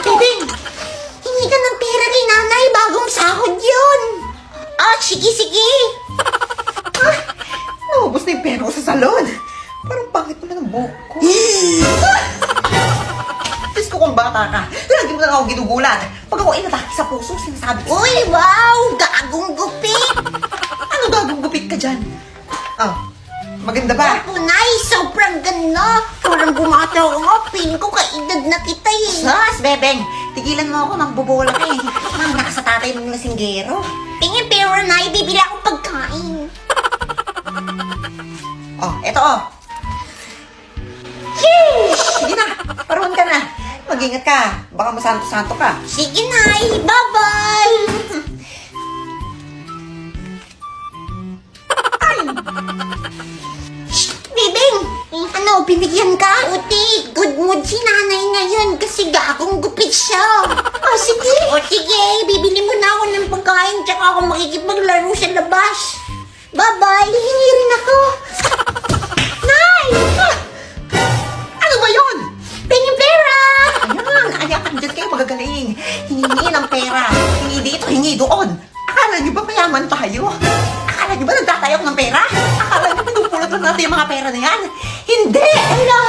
Bebeng, hingi ka ng pera kay nanay, bagong sahod yun. Ah, sige. Naubos na yung pera ko sa salon. Parang pangit mo na ng buhok ko. Diyos ko kung bata ka, lagi mo na lang ako ginugulat. Pag ako inatake sa puso, sinasabi ko, Uy, wow, gagong gupit. ano gagong gupit ka dyan? Ah, maganda ba? Ako, Nay, sobrang ganda. Parang bumata ko nga, pin ko kaedad na kita eh. Sas, Bebeng, tigilan mo ako, magbobola ka eh. Mana ka sa tatay mong lasinggero. Tingin, pero Nay, bibili akong pagkain. Oh, eto oh. Sheesh! Sige na, paruan ka na. Mag-ingat ka, baka masanto-santo ka. Sige, Nay, bye-bye. Shh, Bibing, ano, binigyan ka? Uti, good mood si nanay ngayon kasi gagong gupit siya. Oh, sige. O, sige, bibili mo na ako ng pagkain tsaka ako makikipaglaro sa labas. Bye-bye, hihingi rin ako. Nay! Ano ba yun? Pengin pera! Ayan, ayakan dyan kayo magagaling. Hingi ng pera. Hingi dito, hingi doon. Akala niyo ba mayaman tayo? Akala niyo ba nagtatayok ng pera? Akala niyo pinupulot lang natin yung mga pera na yan? Hindi! Ala,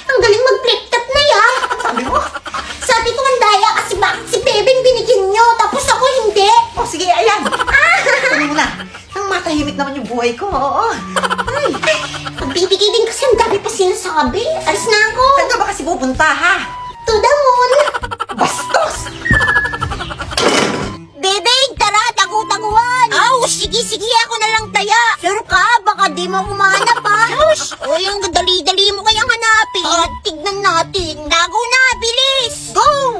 ang galing mag-flip-top na ya. Sabi mo? Sabi ko ang daya kasi bakit si Bebeng binigyan nyo tapos ako hindi. Oh, sige, ayan. Sabi mo na. Nang matahimik naman yung buhay ko, oo. Ay, pagbibigay din kasi ang dami pa sinasabi. Alis na ako. Saan ka ba kasi pupunta, ha? To the moon. Bastos! Bebeng, tara, tagu-taguan. Aw, sige, ako na lang taya. Sure ka, baka di mo kumahanap ha. Shush! O yung dali-dali mo kayang hanapin. At tignan natin. Tago na, bilis. Go!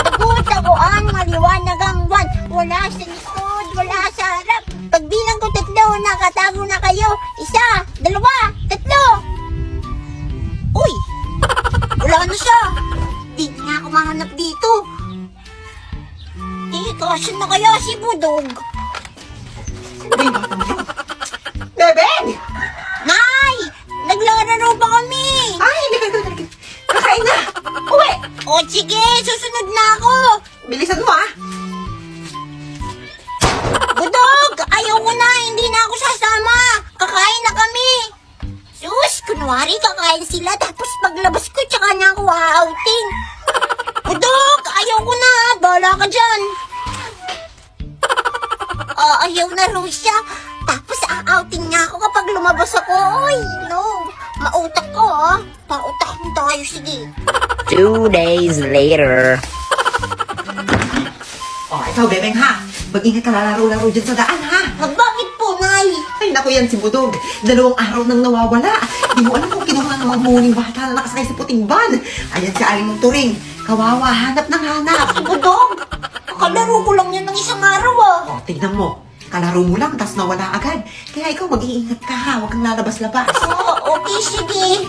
Tagu-taguan, maliwanag ang buwan. Wala sa likod, wala sa harap. Pagbilang ko 3, nakatago na kayo. 1, 2, 3. Uy! Wala na siya. Di na ako mahanap dito. Kasan na kaya si Budog? Sabi yung batang yun. Bebeng! Nay! Naglalaro pa kami! Ay, hindi ka. Kakain na! Uwi! O sige, susunod na ako! Bilisan mo, ha? Budog! Ayaw ko na, hindi na ako sasama! Kakain na kami! Sus, kunwari kakain sila tapos paglabas ko tsaka na ako outing. Budog! Ayaw ko na, bahala ka dyan! Ayaw na raw siya. Tapos outing niya ako kapag lumabas ako. Oy, no. Mautak ko, ha. Pautakin tayo, sige. 2 days later. Oh, ikaw, Bebeng, ha? Mag-ingat ka lalaro-laro dyan sa daan, ha? Bakit po, Nay? Ay, naku yan si Budog. 2 araw nang nawawala. Di mo alam kung kinuha ng mga huling bata na nakasakay sa puting van. Ayan si Aling mong Turing. Kawawa, hanap ng hanap. Si Budog. Kalaro ko lang yan ng isang araw, ah. Oh, tignan mo. Kalaro mo lang, tas nawala agad. Kaya ikaw, mag-iingat ka, ha? Huwag kang lalabas-labas. Okay, sige.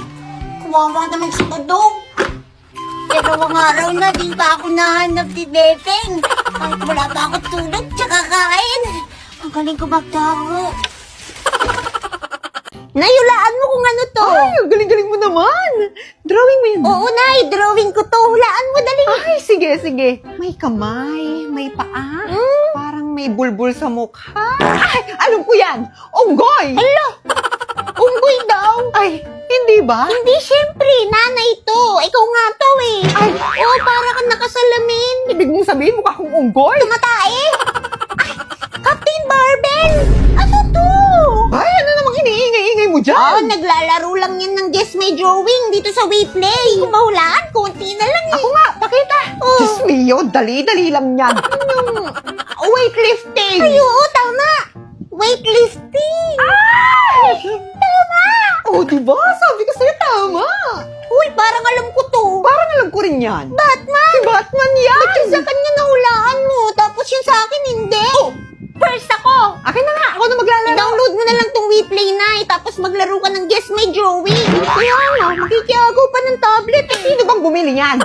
Kawawa naman si Budog. Dalawang araw na, di pa ako nahanap ni Bebeng. Kahit wala pa ako tulog, tsaka kain. Ang galing ko magtago. Nayulaan mo kung ano to. Ay, ang galing-galing mo naman. Drawing mo yun. Oo, Nay, drawing ko to. Hulaan mo, dali. Ay, sige. May kamay, may paa. Parang may bulbul sa mukha. Ay, alam ko yan. Unggoy. Hala, unggoy daw. Ay, hindi ba? Hindi, syempre, nanay to. Ikaw nga to eh. Ay. Oo, para kang nakasalamin. Ibig mong sabihin mukha akong unggoy? Tumatae. Ay, Captain Barbell. Ano to? Ay, ano namang iniingay-ingay mo Oo, dyan? naglalaro lang yan ng Guess My Drawing dito sa WePlay. Kung mahulaan, konti na lang eh. Ako nga, pakita. Oh. Diyos mio, dali-dali lang yan. Weightlifting. Ay, oo, tama. Weightlifting. Ay! Tama. Oh, diba? Sabi ko sa'yo, tama. Uy, parang alam ko to. Parang alam ko rin yan. Batman. Si Batman yan. Ba't yung sa kanya nahulaan mo, tapos yung sa akin hindi? Oh. First ako. Akin na nga, ako na maglalaro. I-download mo na lang tong WePlay na tapos maglaro ka ng Guess My Drawing. Kaya nga, makikiagaw pa ng tablet eh. Sino bang bumili yan?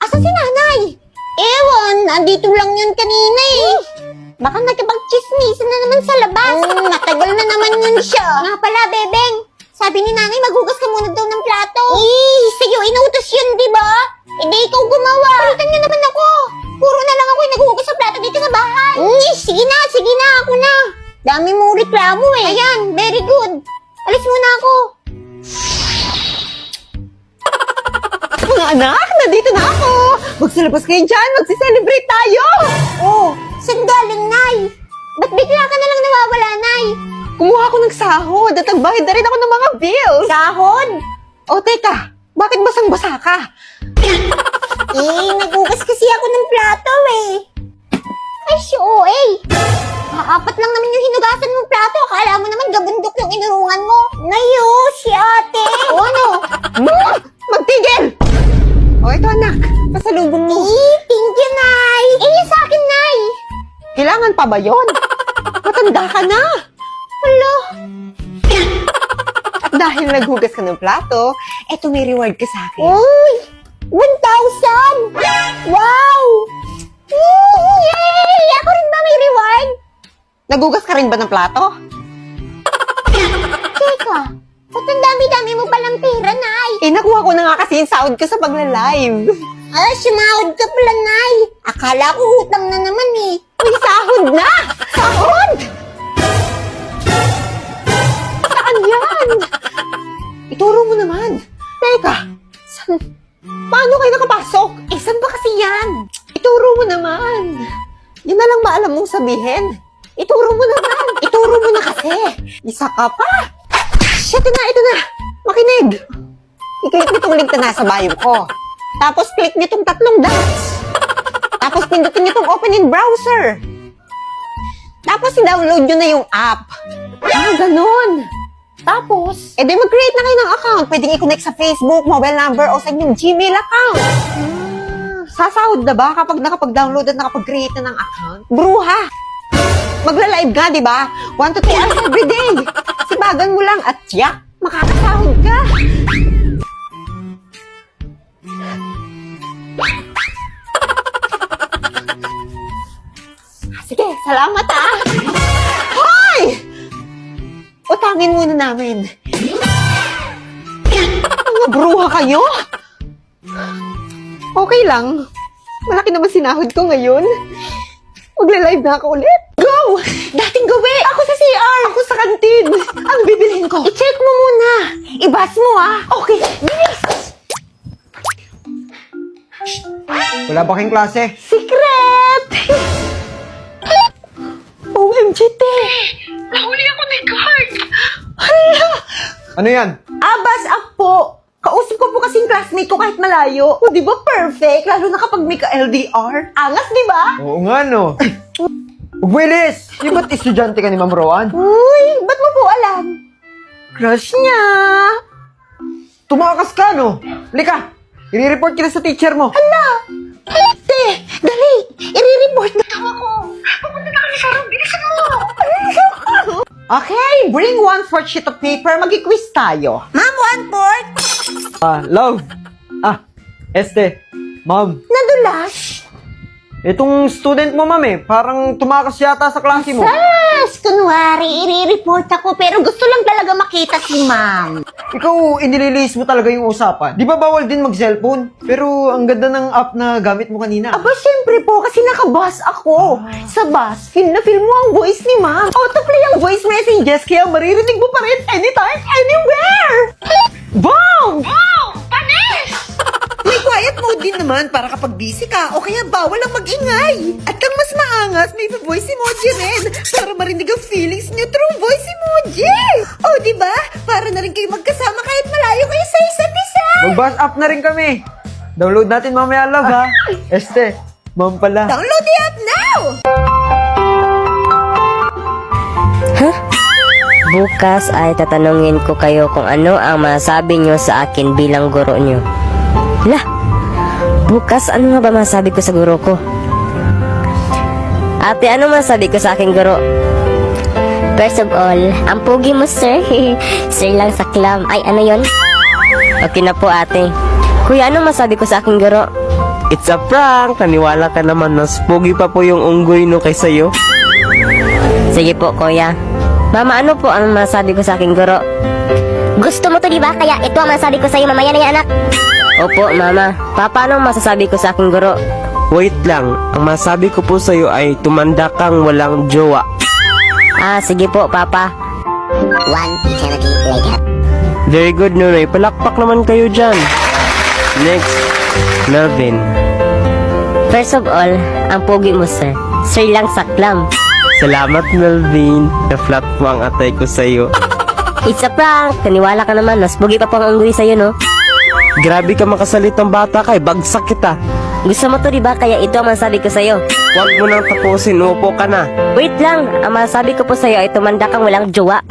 Asan si nanay? Ewan, andito lang yun kanina eh. Baka nakipag-chismisan na naman sa labas. Matagal na naman yun siya. Nga pala, Bebeng. Sabi ni nanay, maghugas ka muna daw ng plato. Sa'yo inutos yun, di ba? Hindi ikaw gumawa. Palitan niyo naman ako. Puro na lang ako yung naghuhugas ng plato dito sa bahay. Sige na, ako na. Dami mo reklamo eh. Ayan, very good. Alis muna ako. Mga anak, nandito na ako! Magsalabas kayo dyan, magsiselebrate tayo! Oh, saan galing, Nay? Ba't bigla ka na lang nawawala, Nay? Kumuha ako ng sahod at nagbayad na rin ako ng mga bills! Sahod? O teka, bakit basang-basa ka? Naghugas kasi ako ng plato eh. Ay, Apat lang naman yung hinugasan mong plato. Akala mo naman gabundok yung inurungan mo. Nayo, si ate. O ano? Magtigil! O ito anak, pasalubong mo. Thank you, Nay. Yung sa akin, Nay. Kailangan pa ba yun? Matanda ka na! Hala. At dahil naghugas ka ng plato, eto may reward ka sa akin. Uy! 1,000! Wow! Yay! Ako rin ba may reward? Nagugas ka rin ba ng plato? Teka, ba't ang dami-dami mo palang pera, Nay? Nakuha ko na nga kasi yung sahod ko sa pagla-live. Sumahod ka pala, Nay. Akala ko utang na naman eh. Uy, sahod na! Sahod! Saan yan? Ituro mo naman. Teka, paano kayo nakapasok? Saan ba kasi yan? Ituro mo naman. Yun na lang ba alam mong sabihin? Ituro mo naman. Ituro mo na kasi. Isa ka pa. Ito na. Makinig. I-click nitong link na nasa bio ko. Tapos click nitong 3 dots. Tapos pindutin nitong open in browser. Tapos i-download nyo na yung app. Ganun. Tapos, mag-create na kayo ng account. Pwedeng i-connect sa Facebook, mobile number, o sa inyong Gmail account. Sasahod na ba kapag nakapag-download at nakapag-create na ng account? Bruha! Magla-live ka, di ba? 1 to 2 hours every day. Sibagan mo lang at tiyak, makakasahod ka. Sige, salamat ah! Hoy! Utangin muna namin. Mga bruha kayo? Okay lang. Malaki naman sinahod ko ngayon. Magla-live na ako ulit. Go! Dating gawi! Ako sa CR! Ako sa kantin! Ang bibilhin ko? I-check mo muna. I-bus mo ah. Okay, bilis! Wala ba kayong klase? Secret! OMG, te! Nahuli ako ni guard! Hala! Ano yan? Abas po! Kausap ko po kasing classmate ko kahit malayo. O, di ba perfect? Lalo na kapag may ka-LDR. Angas, di ba? Oo nga, no. Willis! Di ba't estudyante ka ni Ma'am Rowan? Uy, ba't mo po alam? Crush niya! Tumakas ka, no? Lika! I-report kita sa teacher mo. Hala! Te, dali! I-report na daw ako! Pupunta na kami sa room. Bilisan mo! Okay, bring 1/4 sheet of paper. Mag-quiz tayo. Ma'am, 1/4? Love! Ma'am. Nadulas? Itong student mo, ma'am parang tumakas yata sa klase mo. Yes! Kunwari, i-report ako pero gusto lang talaga makita si Ma'am. Ikaw, inililis mo talaga yung usapan. Di ba bawal din mag-cellphone? Pero ang ganda ng app na gamit mo kanina. Aba, syempre po, kasi naka-bus ako. Sa bus, feel na feel mo ang voice ni Ma'am. Autoplay ang voice messages, kaya maririnig mo pa rin anytime, anywhere! Boom! Wow! Panis! May quiet mode din naman para kapag busy ka o kaya bawal ang mag-ingay. At ang mas maangas, may voice emoji rin para marinig ang feelings niyo through voice emoji. O, di ba? Para na rin kayo magkasama kahit malayo kayo sa isa't isa. Mag-bus up na rin kami. Download natin mamaya, love, ha? Ma'am pala. Download the app now! Bukas ay tatanungin ko kayo kung ano ang masabi nyo sa akin bilang guro nyo. Lah, bukas ano nga ba masabi ko sa guro ko? Ate, ano masabi ko sa aking guro? First of all, ang pogi mo, sir. Sir lang sa clam. Ay, ano yon? Okay na po, ate. Kuya, ano masabi ko sa aking guro? It's a prank! Naniwala ka naman, mas pogi pa po yung unggoy no kaysa iyo. Sige po, kuya. Mama, ano po ang masabi ko sa aking guro? Gusto mo to, di ba? Kaya ito ang masasabi ko sa'yo mamaya na yan, anak. Opo, mama. Paano masasabi ko sa aking guro? Wait lang, ang masabi ko po sa'yo ay tumanda kang walang jowa. Ah, sige po, Papa. One eternity later. Very good, Nunoy. Palakpak naman kayo dyan. Next, Melvin. First of all, ang pogi mo, sir. Sir lang saklam. Salamat, Melvin. Na-flat mo ang atay ko sa'yo. It's a prank. Kaniwala ka naman. Mas pogi pa po ang unggoy sa'yo, no? Grabe ka makasalitang bata kay bagsak kita. Gusto mo to, di ba? Kaya ito ang masasabi ko sa'yo. Huwag mo nang tapusin, upo ka na. Wait lang. Ang masasabi ko po sa'yo ay tumanda kang walang jowa.